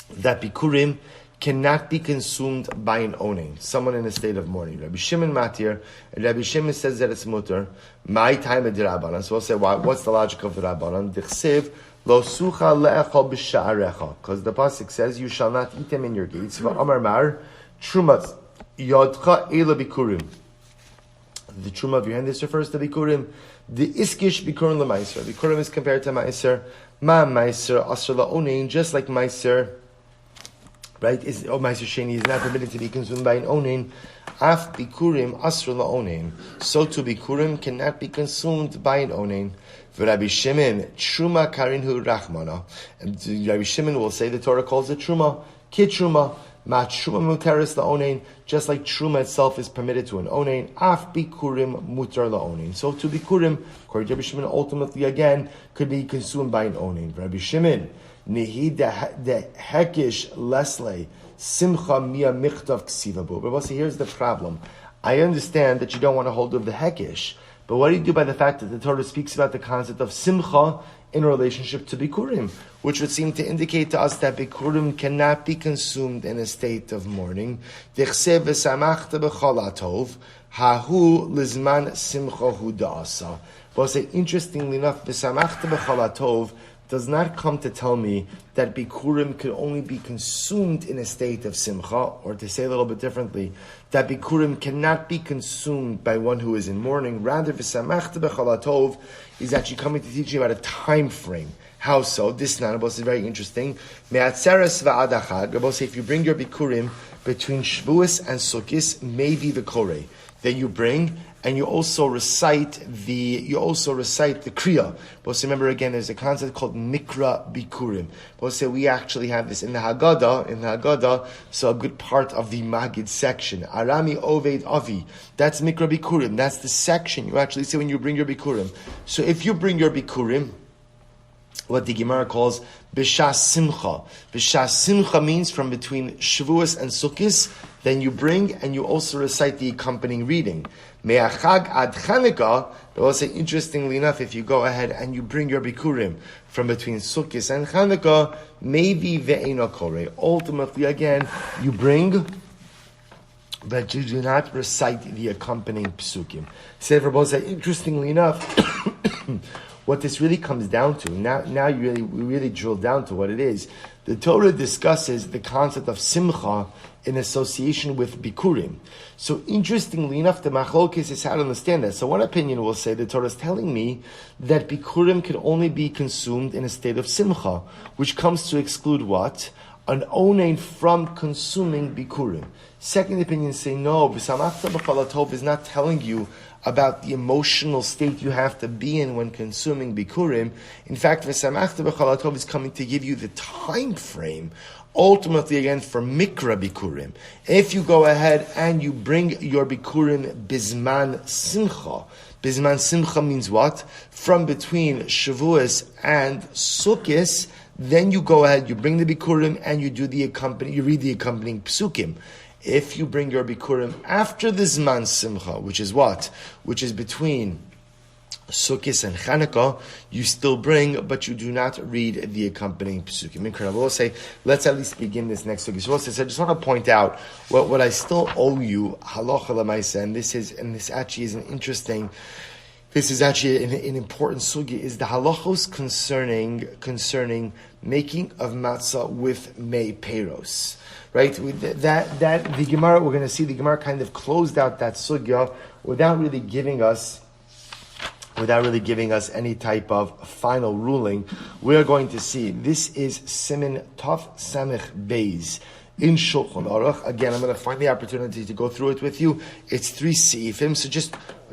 That Bikurim cannot be consumed by an onen, someone in a state of mourning. Rabbi Shimon matir, and Rabbi Shimon says that it's mutter. My time of the Rabbanan. So we'll say, why? What's the logic of the Rabbanan? Dichsev lo sucha le'echol b'sha'arecha, because the pasuk says, "You shall not eat them in your gates." V'amar mar trumat yodcha ela bikurim. The truma of your hand. This refers to bikurim. The iskish bikurim le'maiser. Bikurim is compared to maiser. Ma maiser asher la'onein, just like maiser. Right? Ma'aser Sheni is not permitted to be consumed by an onen. Af bikurim asr la'onen. So too bikurim cannot be consumed by an onen. Rabbi Shimon, truma karinhu rachmana. And Rabbi Shimon will say the Torah calls it truma. Kid truma. Ma truma muteris la'onen. Just like truma itself is permitted to an onen. Af bikurim mutar la'onen. So too bikurim, according to Rabbi Shimon, ultimately again could be consumed by an onen. Rabbi Shimon, Nihi de hekish lesle simcha mia michtav ksivabu. But here's the problem. I understand that you don't want to hold of the hekish, but what do you do by the fact that the Torah speaks about the concept of simcha in relationship to bikurim, which would seem to indicate to us that bikurim cannot be consumed in a state of mourning. Dichsev v'samachta b'chol atov hahu lizman simcha hu da'asa. But interestingly enough, v'samachta b'chol atov does not come to tell me that bikurim could only be consumed in a state of simcha, or to say a little bit differently, that bikurim cannot be consumed by one who is in mourning. Rather, v'samachta b'chol atov is actually coming to teach you about a time frame. How so? This Nanabos is very interesting. Me'atzeres v'ad achad. Rabbi say, if you bring your bikurim between Shavuos and Sukkos, maybe the Koreh, then you bring, and you also recite the Kriya. But remember again, there's a concept called Mikra Bikurim. But say we actually have this in the Haggadah, so a good part of the Magid section. Arami Oved Avi. That's Mikra Bikurim. That's the section you actually say when you bring your Bikurim. So if you bring your Bikurim, what the Gemara calls B'shas Simcha. B'shas Simcha means from between Shavuos and Sukkos, then you bring and you also recite the accompanying reading. Me'achag ad Chanukah, but also interestingly enough, if you go ahead and you bring your Bikurim from between Sukkos and Chanukah, maybe ve'ena koreh. Ultimately, again, you bring, but you do not recite the accompanying psukim. Sefer Bosa, interestingly enough, what this really comes down to, now we really drill down to what it is. The Torah discusses the concept of simcha in association with bikurim. So interestingly enough, the machlokes is how to understand that. So one opinion will say the Torah is telling me that bikurim can only be consumed in a state of simcha, which comes to exclude what? An onen from consuming bikurim. Second opinion say no, B'samachta b'chol atov is not telling you about the emotional state you have to be in when consuming bikurim. In fact, V'samachta b'chol hatov is coming to give you the time frame, ultimately again for mikra bikurim. If you go ahead and you bring your bikurim bisman simcha. Bisman simcha means what? From between Shavuos and Sukkos, then you go ahead, you bring the bikurim and you read the accompanying psukim. If you bring your bikurim after the Zman Simcha, which is what? Which is between Sukkot and Chanukah, you still bring, but you do not read the accompanying psukim. Incredible. We'll say, let's at least begin this next Sukkot. So I just want to point out what I still owe you, halacha l'maisa, and this actually is an important sugi, is the halachos concerning making of matzah with mei peros. Right? That the Gemara, we're going to see the Gemara kind of closed out that sugya without really giving us any type of final ruling. We are going to see, this is Siman Tov Samech Beis in Shulchan Aruch. Again, I'm going to find the opportunity to go through it with you. It's 3 seifim, so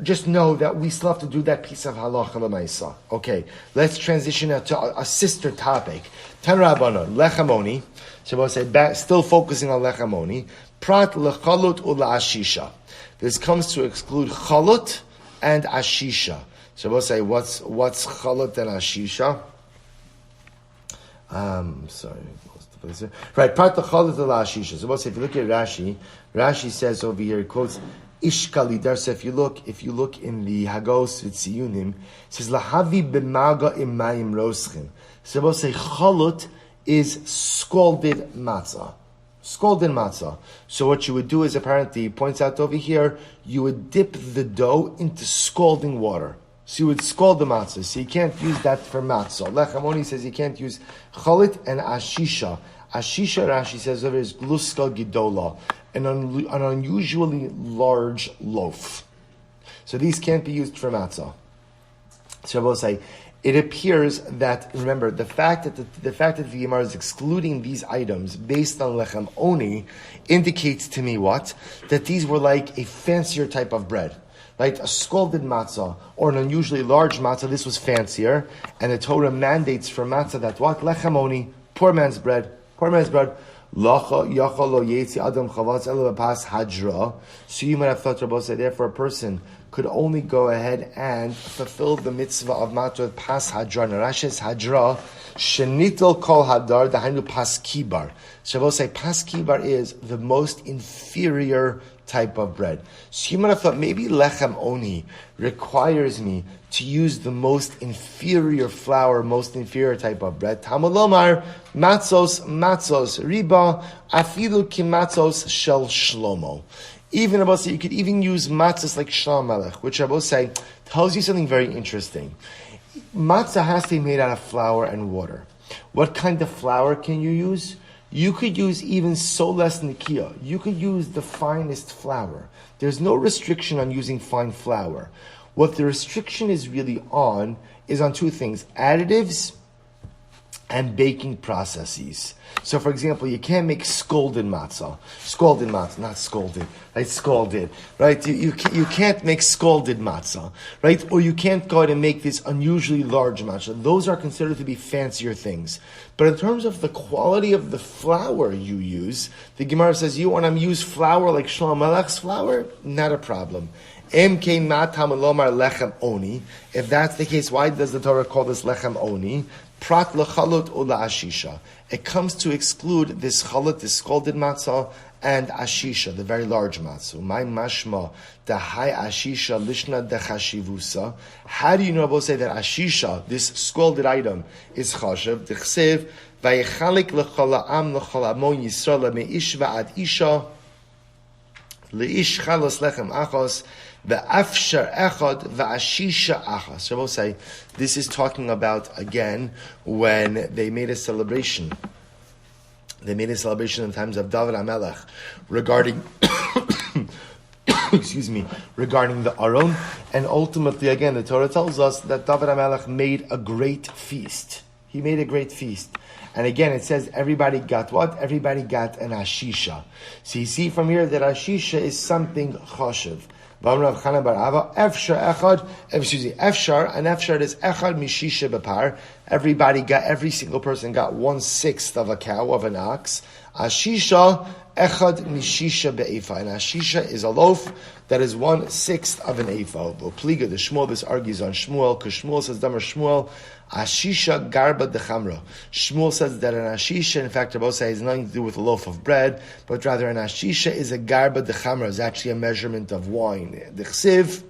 just know that we still have to do that piece of halacha l'maisa. Okay, let's transition now to a sister topic. Tan Rabbanon, lechamoni. So we'll say, still focusing on lechamoni. Prat lechalut u'la'ashisha. This comes to exclude chalut and ashisha. So we'll say, what's chalut and ashisha? Sorry. Right, prat lechalut u'la'ashisha. So we'll say, if you look at Rashi says over here, he quotes, Ishkali Darsa, if you look in the Hagos Vitziyunim, it says, Lahavi b'maga imayim roschim. So we'll say, chalut is scalded matzah. Scalded matzah. So what you would do is, apparently, he points out over here, you would dip the dough into scalding water. So you would scald the matzah. So you can't use that for matzah. Lechamoni says you can't use chalit and ashisha. Ashisha, Rashi says over is gluska gidola, an unusually large loaf. So these can't be used for matzah. So I will say, it appears that, remember, the fact that the Gemara is excluding these items based on lechem oni indicates to me what? That these were like a fancier type of bread. Right? A scalded matzah or an unusually large matzah, this was fancier. And the Torah mandates for matzah that what? Lechem oni, poor man's bread. Poor man's bread. So you might have thought, Rabbi said, therefore a person could only go ahead and fulfill the mitzvah of matzah with pas hadra. Narashes hadra, shenitel kol hadar, dahainu pas kibar. So Rabbi say pas kibar is the most inferior type of bread. So you might have thought maybe lechem oni requires me to use the most inferior flour, most inferior type of bread. Tamalomar matzos riba afilu ki matzos shel shlomo. Even Rabbi say you could even use matzos like Shlomo Melech, which Rabbi say tells you something very interesting. Matzah has to be made out of flour and water. What kind of flour can you use? You could use even soles nikia. You could use the finest flour. There's no restriction on using fine flour. What the restriction is really on is on 2 things: additives and baking processes. So, for example, you can't make scalded matzah, not scalded, right? Scalded, right? You can't make scalded matzah, right? Or you can't go ahead and make this unusually large matzah. Those are considered to be fancier things. But in terms of the quality of the flour you use, the Gemara says, you want to use flour like Shlomo Melech's flour? Not a problem. If that's the case, why does the Torah call this lechem oni? Prat lechalut ula ashisha. It comes to exclude this chalut, this scalded matzah, and ashisha, the very large matzah. My mashma, the high ashisha, lishna de chashivusa. How do you know about say that ashisha, this scalded item, is chashiv? D'chsev, vayichalik lechala am lechala amon yisrael meish va'ad isha, leish chalos lechem achos, ve'afshar echad ve'ashisha achas. So we'll say, this is talking about, again, when they made a celebration. They made a celebration in times of David HaMelech regarding, regarding the Aron. And ultimately, again, the Torah tells us that David HaMelech made a great feast. He made a great feast. And again, it says everybody got what? Everybody got an ashisha. So you see from here that ashisha is something chashiv. V'amrav Chana bar Ava, Efshar echad, Efshar, and Efshar is echad mishisha b'par. Every single person got 1/6 of a cow, of an ox. Ashisha, echad mishisha be'efa. And Ashisha is a loaf that is 1/6 of an ephah. Pliga, the Shmuel, this argues on Shmuel, because Shmuel says, Damar Shmuel, Ashisha garba dechamra. Shmuel says that an Ashisha, in fact, Rabbi say, has nothing to do with a loaf of bread, but rather an Ashisha is a garba dechamra, is actually a measurement of wine. The Chsiv,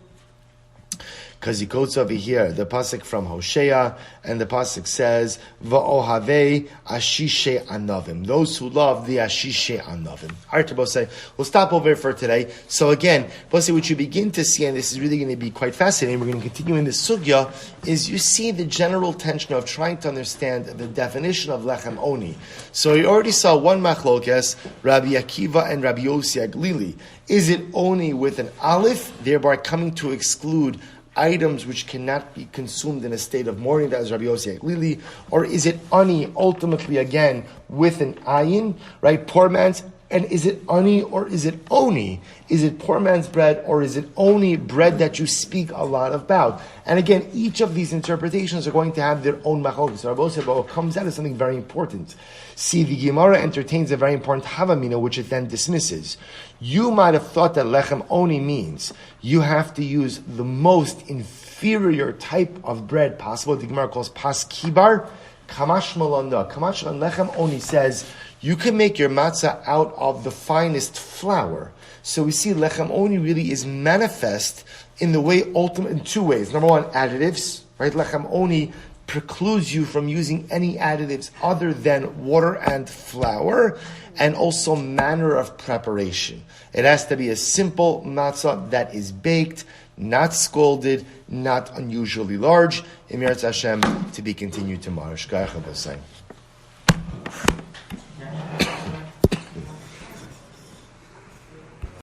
because he quotes over here the pasuk from Hosea, and the pasuk says, "Va'ohavei ashishe anavim." Those who love the ashishe anavim. Artabos say, we'll stop over here for today. So again, what you begin to see, and this is really going to be quite fascinating. We're going to continue in this sugya. Is you see the general tension of trying to understand the definition of lechem oni. So you already saw one machlokes, Rabbi Akiva and Rabbi Yossi Aglili. Is it oni with an aleph, thereby coming to exclude items which cannot be consumed in a state of mourning, that is Rabbi Yossi Aglili, or is it ani ultimately again with an ayin, right? Poor man's, and is it ani or is it oni? Is it poor man's bread or is it only bread that you speak a lot about? And again, each of these interpretations are going to have their own machlokes. So Rabbi Yossi comes out as something very important. See, the Gemara entertains a very important havamina, which it then dismisses. You might have thought that lechem oni means you have to use the most inferior type of bread possible. The Gemara calls pas kibar. Kamash malanda. Kamash lechem oni says you can make your matzah out of the finest flour. So we see lechem oni really is manifest in the way in two ways. Number one, additives, right? Lechem oni precludes you from using any additives other than water and flour, and also manner of preparation. It has to be a simple matzah that is baked, not scalded, not unusually large. Emir Hashem, to be continued tomorrow. Shkayach Abosai.